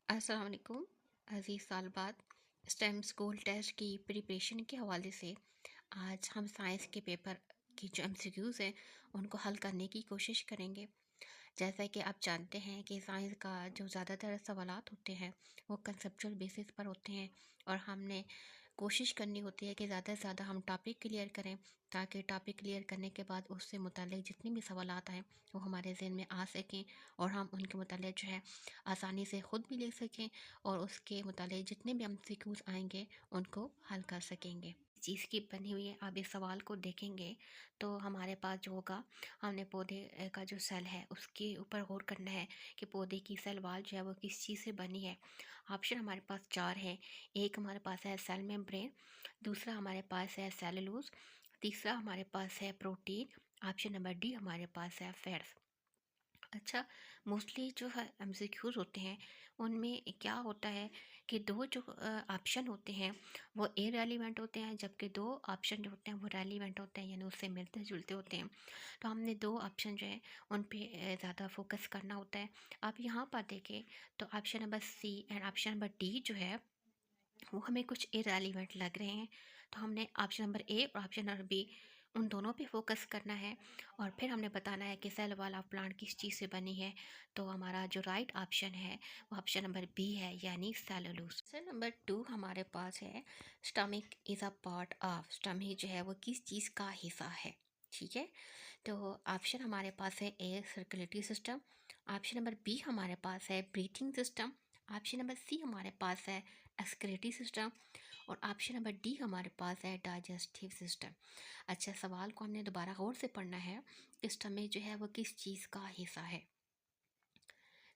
अस्सलाम वालेकुम। अज़ीज़ साल बाद स्टेम स्कूल टेस्ट की प्रिपरेशन के हवाले से आज हम साइंस के पेपर की जो एमसीक्यूज़ हैं उनको हल करने की कोशिश करेंगे। जैसा कि आप जानते हैं कि साइंस का जो ज़्यादातर सवालात होते हैं वो कंसेप्चुअल बेसिस पर होते हैं और हमने कोशिश करनी होती है कि ज़्यादा से ज़्यादा हम टॉपिक क्लियर करें ताकि टॉपिक क्लियर करने के बाद उससे मुतालिक जितने भी सवालात आएँ वो हमारे ज़हन में आ सकें और हम उनके मुतालिक जो है आसानी से ख़ुद भी लिख सकें और उसके मुतालिक जितने भी एमसीक्यूज़ आएंगे उनको हल कर सकेंगे। चीज़ की बनी हुई है, आप इस सवाल को देखेंगे तो हमारे पास जो होगा, हमने पौधे का जो सेल है उसके ऊपर गौर करना है कि पौधे की सेल वाल जो है वो किस चीज़ से बनी है। ऑप्शन हमारे पास चार है। एक हमारे पास है सेल मेम्ब्रेन, दूसरा हमारे पास है सेलुलोज, तीसरा हमारे पास है प्रोटीन, ऑप्शन नंबर डी हमारे पास है फैट्स। अच्छा, मोस्टली जो है एमसीक्यूज होते हैं उनमें क्या होता है कि दो जो ऑप्शन होते हैं वो इररेलेवेंट होते हैं, जबकि दो ऑप्शन जो होते हैं वो रेलिवेंट होते हैं, यानी उससे मिलते जुलते होते हैं। तो हमने दो ऑप्शन जो है उन पे ज़्यादा फोकस करना होता है। आप यहाँ पर देखें तो option number C and option number D जो है वो हमें कुछ इररेलेवेंट लग रहे हैं। तो हमने ऑप्शन नंबर ए और ऑप्शन नंबर बी उन दोनों पे फोकस करना है और फिर हमने बताना है कि सेल वाल ऑफ प्लांट किस चीज़ से बनी है। तो हमारा जो राइट ऑप्शन है वो ऑप्शन नंबर बी है, यानी सेलुलोज। ऑप्शन नंबर टू हमारे पास है stomach is a part of. Stomach जो है वो किस चीज़ का हिस्सा है। ठीक है, तो ऑप्शन हमारे पास है A circulatory system, option number B हमारे पास है breathing system, option number C हमारे पास है एक्सक्रीटरी सिस्टम और ऑप्शन नंबर डी हमारे पास है डाइजेस्टिव सिस्टम। अच्छा, सवाल को हमने दोबारा गौर से पढ़ना है कि स्टमक जो है वो किस चीज़ का हिस्सा है।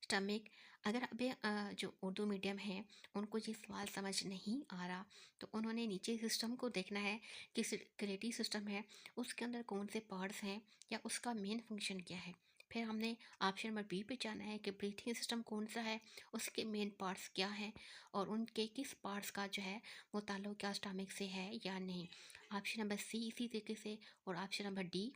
स्टमक, अगर अभी जो उर्दू मीडियम है उनको ये सवाल समझ नहीं आ रहा तो उन्होंने नीचे सिस्टम को देखना है कि सर्कुलेटरी सिस्टम है उसके अंदर कौन से पार्ट्स हैं या उसका मेन फंक्शन क्या है। फिर हमने ऑप्शन नंबर बी पे जाना है कि ब्रीथिंग सिस्टम कौन सा है, उसके मेन पार्ट्स क्या हैं और उनके किस पार्ट्स का जो है वो ताल्लुक क्या स्टमक से है या नहीं। ऑप्शन नंबर सी इसी तरीके से और ऑप्शन नंबर डी,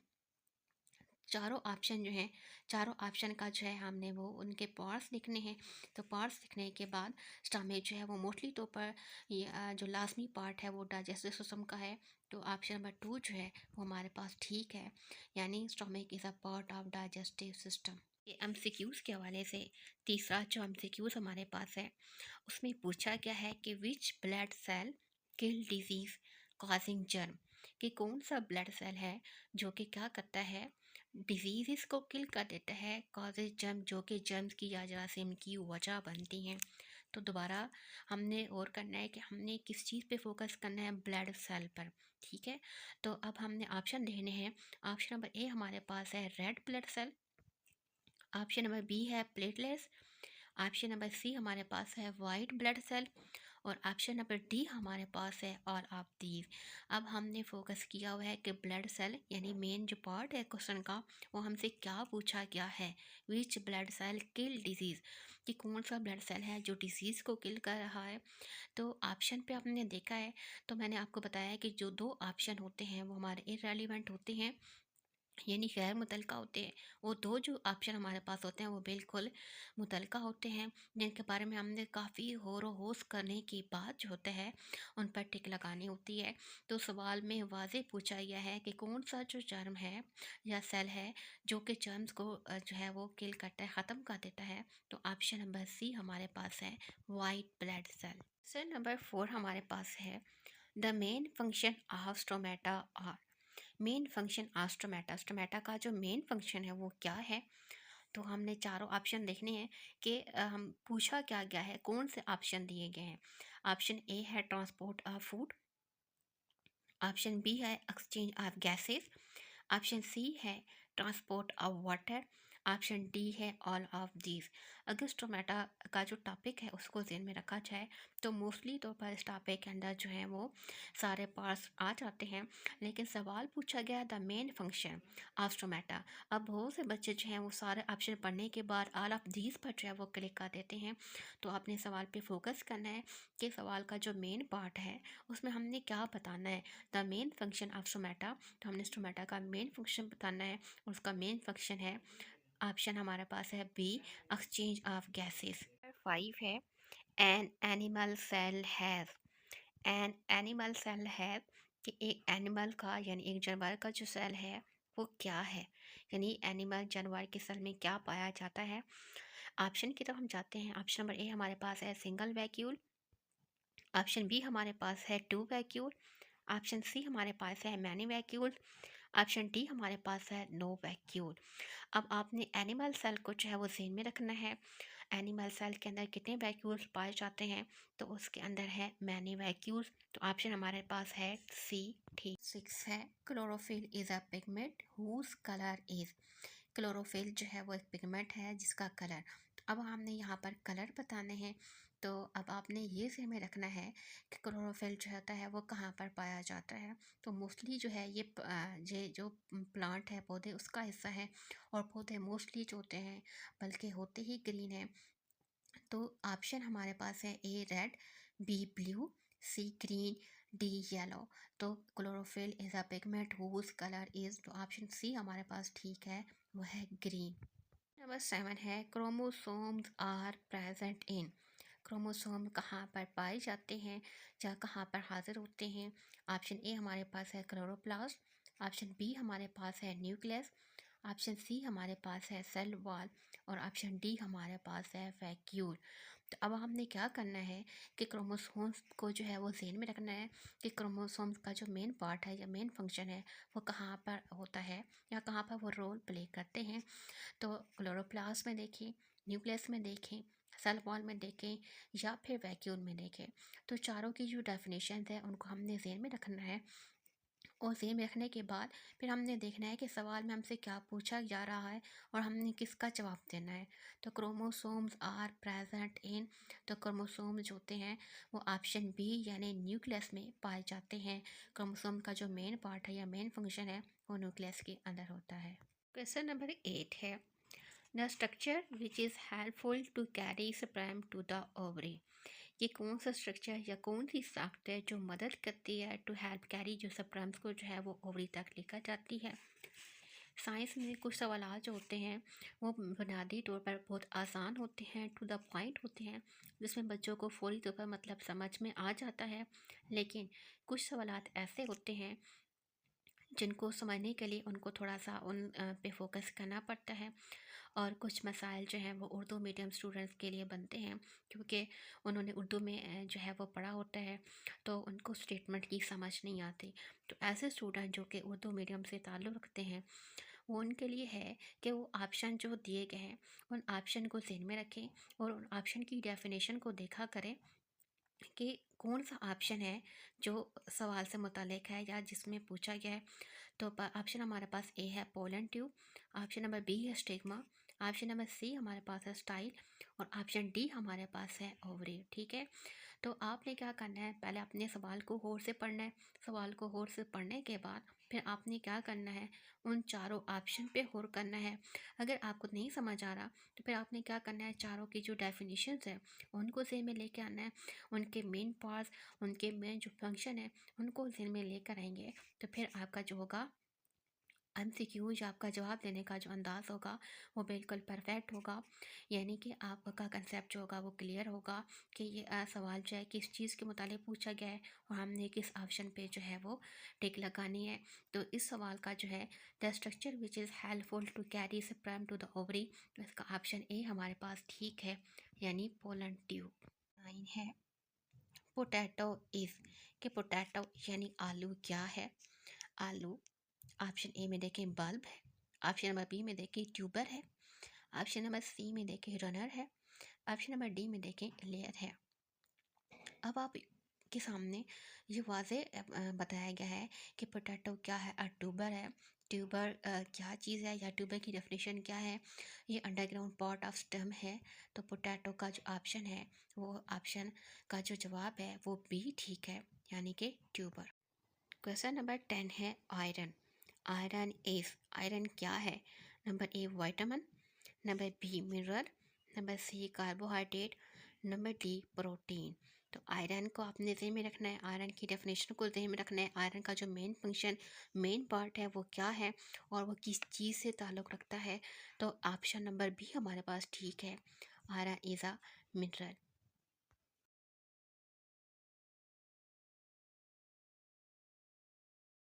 चारों ऑप्शन जो हैं, चारों ऑप्शन का जो है हमने वो उनके पार्ट्स लिखने हैं। तो पार्ट्स लिखने के बाद स्टमक जो है वो मोस्टली तौर पर ये जो लाजमी पार्ट है वो डाइजेस्टिव सिस्टम का है। तो ऑप्शन नंबर टू जो है वो हमारे पास ठीक है, यानी stomach is a part of digestive system. ये एमसीक्यूज़ के हवाले से तीसरा जो एमसीक्यूज़ हमारे पास है उसमें पूछा गया है कि which blood cell kill disease causing germ, कि कौन सा ब्लड सेल है जो कि क्या करता है, डिजीज़ को किल कर देता है, कॉजेज जर्म जो कि जर्म्स की या जरासीम की वजह बनती हैं। तो दोबारा हमने और करना है कि हमने किस चीज़ पे फोकस करना है, ब्लड सेल पर। ठीक है, तो अब हमने ऑप्शन देने हैं। ऑप्शन नंबर ए हमारे पास है red blood cell, option number B है प्लेटलेट्स, ऑप्शन नंबर सी हमारे पास है वाइट ब्लड सेल और ऑप्शन नंबर डी हमारे पास है ऑल ऑफ दीज। अब हमने फोकस किया हुआ है कि ब्लड सेल यानी मेन जो पार्ट है क्वेश्चन का वो हमसे क्या पूछा गया है, which blood cell kill disease, कि कौन सा ब्लड सेल है जो डिजीज़ को किल कर रहा है। तो ऑप्शन पे आपने देखा है, तो मैंने आपको बताया है कि जो दो ऑप्शन होते हैं वो हमारे इररेलेवेंट होते हैं, यानी गैर मुतलका होते हैं। वो दो जो ऑप्शन हमारे पास होते हैं वो बिल्कुल मुतलका होते हैं, जिनके बारे में हमने काफ़ी गौर व होश करने के बाद जो होता है उन पर टिक लगानी होती है। तो सवाल में वाज़ेह पूछा गया है कि कौन सा जो जर्म है या सेल है जो कि जर्म्स को जो है वो किल करता है, ख़त्म कर देता है। तो ऑप्शन नंबर सी हमारे पास है white blood cell. Cell number four हमारे पास है the main function of stomata are. Main function of stomata, stomata का जो मेन फंक्शन है वो क्या है। तो हमने चारों ऑप्शन देखने हैं कि हम पूछा क्या गया है, कौन से ऑप्शन दिए गए हैं। ऑप्शन ए है transport of food, option B है exchange of gases, option C है transport of water, option D है ऑल ऑफ दीज। अगर स्टोमेटा का जो टॉपिक है उसको ध्यान में रखा जाए तो मोस्टली तौर पर इस टॉपिक के अंदर जो है वो सारे पार्ट्स आ जाते हैं, लेकिन सवाल पूछा गया the main function of stomata. अब बहुत से बच्चे जो हैं वो सारे ऑप्शन पढ़ने के बाद ऑल ऑफ दीज पर जो है वो क्लिक कर देते हैं। तो आपने सवाल पे फोकस करना है कि सवाल का जो मेन पार्ट है उसमें हमने क्या बताना है, the main function of stomata. तो हमने स्टोमेटा का मेन फंक्शन बताना है, उसका मेन फंक्शन है, ऑप्शन हमारे पास है B exchange of gases. Five है an animal cell has, an animal cell has कि एक एनिमल का यानी एक जानवर का जो सेल है वो क्या है, यानी एनिमल जानवर के सेल में क्या पाया जाता है। ऑप्शन की तरफ हम जाते हैं। ऑप्शन नंबर ए हमारे पास है सिंगल वैक्यूल, ऑप्शन बी हमारे पास है टू वैक्यूल, ऑप्शन सी हमारे पास है मैनी वैक्यूल, ऑप्शन डी हमारे पास है नो वैक्यूल। अब आपने एनिमल सेल को जो है वो ज़हन में रखना है। एनिमल सेल के अंदर कितने वैक्यूल्स पाए जाते हैं, तो उसके अंदर है मैनी वैक्यूल्स। तो ऑप्शन हमारे पास है सी ठीक। 6 है chlorophyll is a pigment whose colour is, chlorophyll जो है वो एक पिगमेंट है जिसका कलर, तो अब हमने यहाँ पर कलर बताने हैं। तो अब आपने ये ध्यान में रखना है कि क्लोरोफिल जो होता है वो कहाँ पर पाया जाता है। तो मोस्टली जो है ये जो प्लांट है पौधे उसका हिस्सा है, और पौधे मोस्टली जो होते हैं बल्कि होते ही ग्रीन है। तो ऑप्शन हमारे पास है A red, B blue, C green, D yellow. तो chlorophyll is a pigment whose colour is, तो ऑप्शन सी हमारे पास ठीक है, वो है ग्रीन। नंबर 7 है chromosomes are present in, chromosome कहाँ पर पाए जाते हैं या कहाँ पर हाजिर होते हैं। ऑप्शन ए हमारे पास है क्लोरोप्लास्ट, ऑप्शन बी हमारे पास है न्यूक्लियस, ऑप्शन सी हमारे पास है सेल वॉल, और ऑप्शन डी हमारे पास है वैक्यूल। तो अब हमने क्या करना है कि क्रोमोसोम्स को जो है वो ज़हन में रखना है कि क्रोमोसोम्स का जो मेन पार्ट है या मेन फंक्शन है वो कहाँ पर होता है या कहाँ पर वो रोल प्ले करते हैं। तो क्लोरोप्लास्ट में देखें, न्यूक्लियस में देखें, सेल वॉल में देखें या फिर वैक्यूल में देखें। तो चारों की जो डेफिनेशन है उनको हमने ज़हन में रखना है, और ज़हन में रखने के बाद फिर हमने देखना है कि सवाल में हमसे क्या पूछा जा रहा है और हमने किसका जवाब देना है। तो क्रोमोसोम्स आर प्रेजेंट इन, तो क्रोमोसोम जो होते हैं वो ऑप्शन बी यानी न्यूक्लियस में पाए जाते हैं। क्रोमोसोम का जो मेन पार्ट है या मेन फंक्शन है वो न्यूक्लियस के अंदर होता है। क्वेश्चन नंबर 8 है the structure which is helpful to carry sperm to the ovary, ये कौन सा स्ट्रक्चर या कौन सी साख्त है जो मदद करती है टू हेल्प कैरी जो स्पर्म्स को जो है वो ओवरी तक लेकर जाती है। साइंस में कुछ सवाल जो होते हैं वो बुनियादी तौर पर बहुत आसान होते हैं, टू द पॉइंट होते हैं, जिसमें बच्चों को फौरी तौर पर मतलब समझ में आ जाता है। लेकिन कुछ सवाल ऐसे होते हैं जिनको समझने के लिए उनको थोड़ा सा उन पे फोकस करना पड़ता है, और कुछ मसाइल जो हैं वो उर्दू मीडियम स्टूडेंट्स के लिए बनते हैं क्योंकि उन्होंने उर्दू में जो है वो पढ़ा होता है, तो उनको स्टेटमेंट की समझ नहीं आती। तो ऐसे स्टूडेंट जो कि उर्दू मीडियम से ताल्लुक़ रखते हैं वो उनके लिए है कि वो ऑप्शन जो दिए गए हैं उन ऑप्शन को ज़हन में रखें और उन ऑप्शन की डेफिनेशन को देखा करें कि कौन सा ऑप्शन है जो सवाल से मुतालिक है या जिसमें पूछा गया है। तो ऑप्शन हमारे पास ए है pollen tube, option number B है स्टिग्मा, ऑप्शन नंबर सी हमारे पास है स्टाइल, और ऑप्शन डी हमारे पास है ओवरी। ठीक है, तो आपने क्या करना है, पहले अपने सवाल को गौर से पढ़ना है। सवाल को गौर से पढ़ने के बाद फिर आपने क्या करना है, उन चारों ऑप्शन पे गौर करना है। अगर आपको नहीं समझ आ रहा तो फिर आपने क्या करना है, चारों की जो डेफिनेशंस है उनको ज़हन में लेके आना है, उनके मेन पार्ट्स, उनके मेन जो फंक्शन है उनको ज़हन में लेकर आएंगे। तो फिर आपका जो होगा एमसीक्यू या आपका जवाब देने का जो अंदाज़ होगा वो बिल्कुल परफेक्ट होगा, यानी कि आपका कंसेप्ट जो होगा वो क्लियर होगा कि ये सवाल जो है किस चीज़ के मुतालिक पूछा गया है और हमने किस ऑप्शन पे जो है वो टिक लगानी है। तो इस सवाल का जो है the structure which is helpful to carry sperm to the ovary, तो इसका ऑप्शन ए हमारे पास ठीक है, यानी पोलन ट्यूब। 9 है पोटैटो इज़, कि पोटैटो यानी आलू क्या है। आलू ऑप्शन ए में देखें बल्ब है, ऑप्शन नंबर बी में देखें ट्यूबर है, ऑप्शन नंबर सी में देखें रनर है, ऑप्शन नंबर डी में देखें लेयर है। अब आप के सामने ये वाजे बताया गया है कि पोटैटो क्या है, ट्यूबर है। ट्यूबर क्या चीज़ है या ट्यूबर की डेफिनेशन क्या है, ये अंडरग्राउंड पार्ट ऑफ स्टेम है। तो पोटैटो का जो ऑप्शन है वो ऑप्शन का जो जवाब है वो बी ठीक है, यानी कि ट्यूबर। क्वेश्चन नंबर 10 है आयरन, आयरन इज, आयरन क्या है। Number A vitamin, number B mineral, number C carbohydrate, number D protein. तो आयरन को आपने ज़हन में रखना है, आयरन की डेफिनेशन को ज़हन में रखना है, आयरन का जो मेन फंक्शन मेन पार्ट है वो क्या है और वो किस चीज़ से ताल्लुक़ रखता है। तो ऑप्शन नंबर बी हमारे पास ठीक है, आयरन इज़ अ मिनरल।